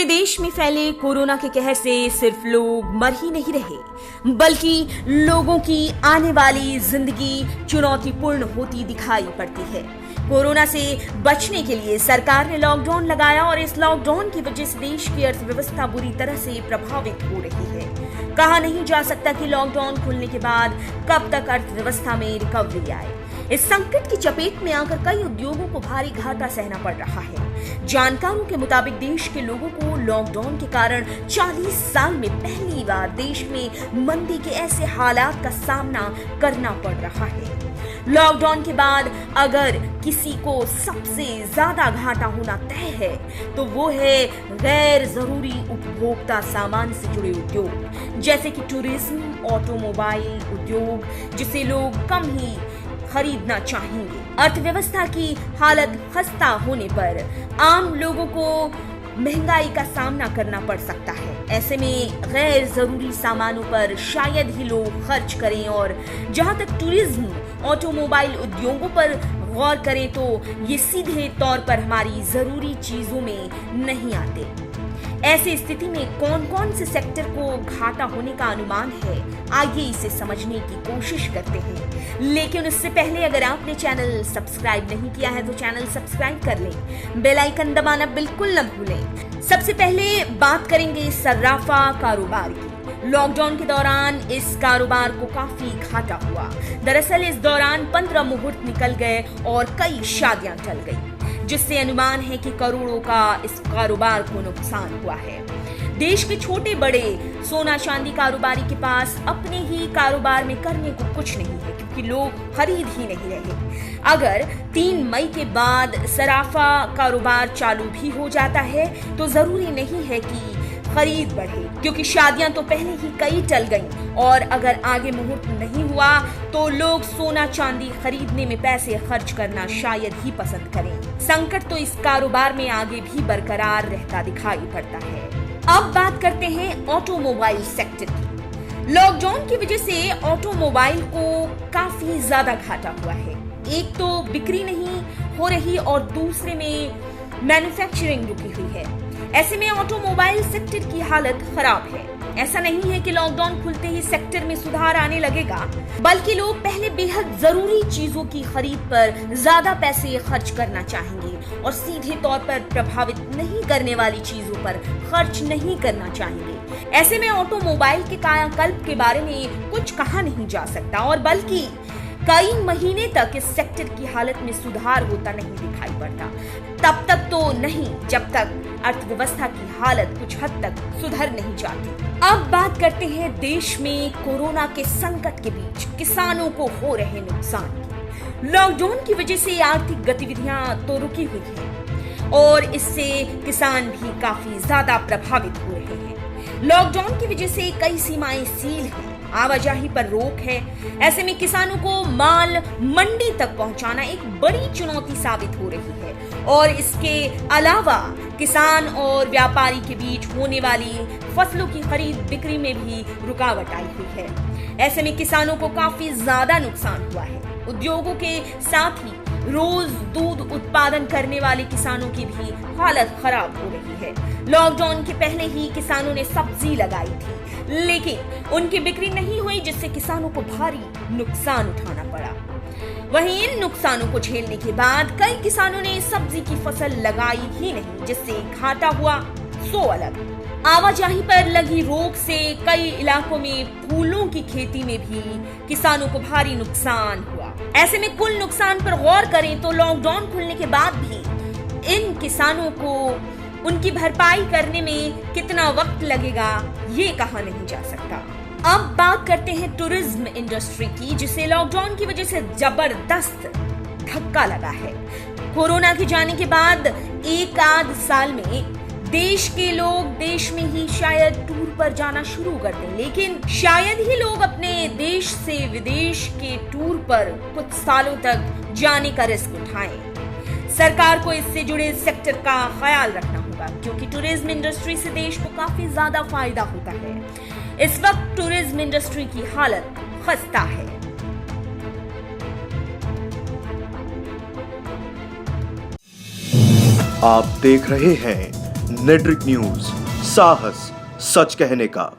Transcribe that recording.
पूरे देश में फैले कोरोना के कहर से सिर्फ लोग मर ही नहीं रहे, बल्कि लोगों की आने वाली जिंदगी चुनौतीपूर्ण होती दिखाई पड़ती है। कोरोना से बचने के लिए सरकार ने लॉकडाउन लगाया और इस लॉकडाउन की वजह से देश की अर्थव्यवस्था बुरी तरह से प्रभावित हो रही है। कहा नहीं जा सकता कि लॉकडाउन खुलने के बाद कब तक अर्थव्यवस्था में रिकवरी आए। इस संकट की चपेट में आकर कई उद्योगों को भारी घाटा सहना पड़ रहा है। जानकारों के मुताबिक देश के लोगों को लॉकडाउन के कारण 40 साल में पहली बार देश में मंदी के ऐसे हालात का सामना करना पड़ रहा है। लॉकडाउन के बाद अगर किसी को सबसे ज्यादा घाटा होना तय है तो वो है गैर जरूरी उपभोक्ता सामान से जुड़े उद्योग, जैसे कि टूरिज्म, ऑटोमोबाइल उद्योग, जिसे लोग कम ही खरीदना चाहेंगे। अर्थव्यवस्था की हालत खस्ता होने पर आम लोगों को महंगाई का सामना करना पड़ सकता है। ऐसे में गैर जरूरी सामानों पर शायद ही लोग खर्च करें और जहां तक टूरिज्म, ऑटोमोबाइल उद्योगों पर गौर करें तो ये सीधे तौर पर हमारी जरूरी चीजों में नहीं आते। ऐसी स्थिति में कौन कौन से सेक्टर को घाटा होने का अनुमान है, आइए इसे समझने की कोशिश करते हैं। लेकिन उससे पहले अगर आपने चैनल सब्सक्राइब नहीं किया है तो चैनल सब्सक्राइब कर लें, बेल आइकन दबाना बिल्कुल न भूलें। सबसे पहले बात करेंगे सर्राफा कारोबार की। लॉकडाउन के दौरान इस कारोबार को काफी घाटा हुआ। दरअसल इस दौरान 15 मुहूर्त निकल गए और कई शादियां टल गई, जिससे अनुमान है कि करोड़ों का इस कारोबार को नुकसान हुआ है। देश के छोटे बड़े सोना चांदी कारोबारी के पास अपने ही कारोबार में करने को कुछ नहीं है, क्योंकि लोग खरीद ही नहीं रहे। अगर 3 मई के बाद सराफा कारोबार चालू भी हो जाता है तो जरूरी नहीं है कि खरीद बढ़े, क्योंकि शादियां तो पहले ही कई टल गईं और अगर आगे मुहूर्त नहीं हुआ तो लोग सोना चांदी खरीदने में पैसे खर्च करना शायद ही पसंद करें। संकट तो इस कारोबार में आगे भी बरकरार रहता दिखाई पड़ता है। अब बात करते हैं ऑटोमोबाइल सेक्टर की। लॉकडाउन की वजह से ऑटोमोबाइल को काफी ज्यादा घाटा हुआ है। एक तो बिक्री नहीं हो रही और दूसरे में मैन्युफैक्चरिंग रुकी हुई है। ऐसे में ऑटोमोबाइल सेक्टर की हालत खराब है। ऐसा नहीं है कि लॉकडाउन खुलते ही सेक्टर में सुधार आने लगेगा, बल्कि लोग पहले बेहद जरूरी चीजों की खरीद पर ज्यादा पैसे खर्च करना चाहेंगे और सीधे तौर पर प्रभावित नहीं करने वाली चीजों पर खर्च नहीं करना चाहेंगे। ऐसे में ऑटोमोबाइल के कायाकल्प के बारे में कुछ कहा नहीं जा सकता और बल्कि कई महीने तक इस सेक्टर की हालत में सुधार होता नहीं दिखाई पड़ता। तब तक तो नहीं जब तक अर्थव्यवस्था की हालत कुछ हद तक सुधर नहीं जाती। अब बात करते हैं देश में कोरोना के संकट के बीच किसानों को हो रहे नुकसान की। लॉकडाउन की वजह से आर्थिक गतिविधियां तो रुकी हुई हैं और इससे किसान भी काफी ज्यादा प्रभावित हो रहे हैं। लॉकडाउन की वजह से कई सीमाएं सील हैं, आवाजाही पर रोक है। ऐसे में किसानों को माल मंडी तक पहुंचाना एक बड़ी चुनौती साबित हो रही है और इसके अलावा किसान और व्यापारी के बीच होने वाली फसलों की खरीद बिक्री में भी रुकावट आई हुई है। ऐसे में किसानों को काफी ज्यादा नुकसान हुआ है। उद्योगों के साथ ही रोज दूध उत्पादन करने वाले किसानों की भी हालत खराब हो रही है। लॉकडाउन के पहले ही किसानों ने सब्जी लगाई थी, लेकिन उनकी बिक्री नहीं हुई, जिससे किसानों को भारी नुकसान उठाना पड़ा। वहीं इन नुकसानों को झेलने के बाद कई किसानों ने सब्जी की फसल लगाई ही नहीं, जिससे घाटा हुआ सो अलग। आवाजाही पर लगी रोक से कई इलाकों में फूलों की खेती में भी किसानों को भारी नुकसान हुआ। ऐसे में कुल नुकसान पर गौर करें तो लॉकडाउन खुलने के बाद भी इन किसानों को उनकी भरपाई करने में कितना वक्त लगेगा ये कहा नहीं जा सकता। अब बात करते हैं टूरिज्म इंडस्ट्री की, जिसे लॉकडाउन की वजह से जबरदस्त धक्का लगा है। कोरोना के जाने के बाद एक आध साल में देश के लोग देश में ही शायद टूर पर जाना शुरू कर दें, लेकिन शायद ही लोग अपने देश से विदेश के टूर पर कुछ सालों तक जाने का रिस्क उठाएं। सरकार को इससे जुड़े सेक्टर का ख्याल रखना होगा, क्योंकि टूरिज्म इंडस्ट्री से देश को काफी ज्यादा फायदा होता है। इस वक्त टूरिज्म इंडस्ट्री की हालत खस्ता है। आप देख रहे हैं नेट्रिक न्यूज, साहस सच कहने का।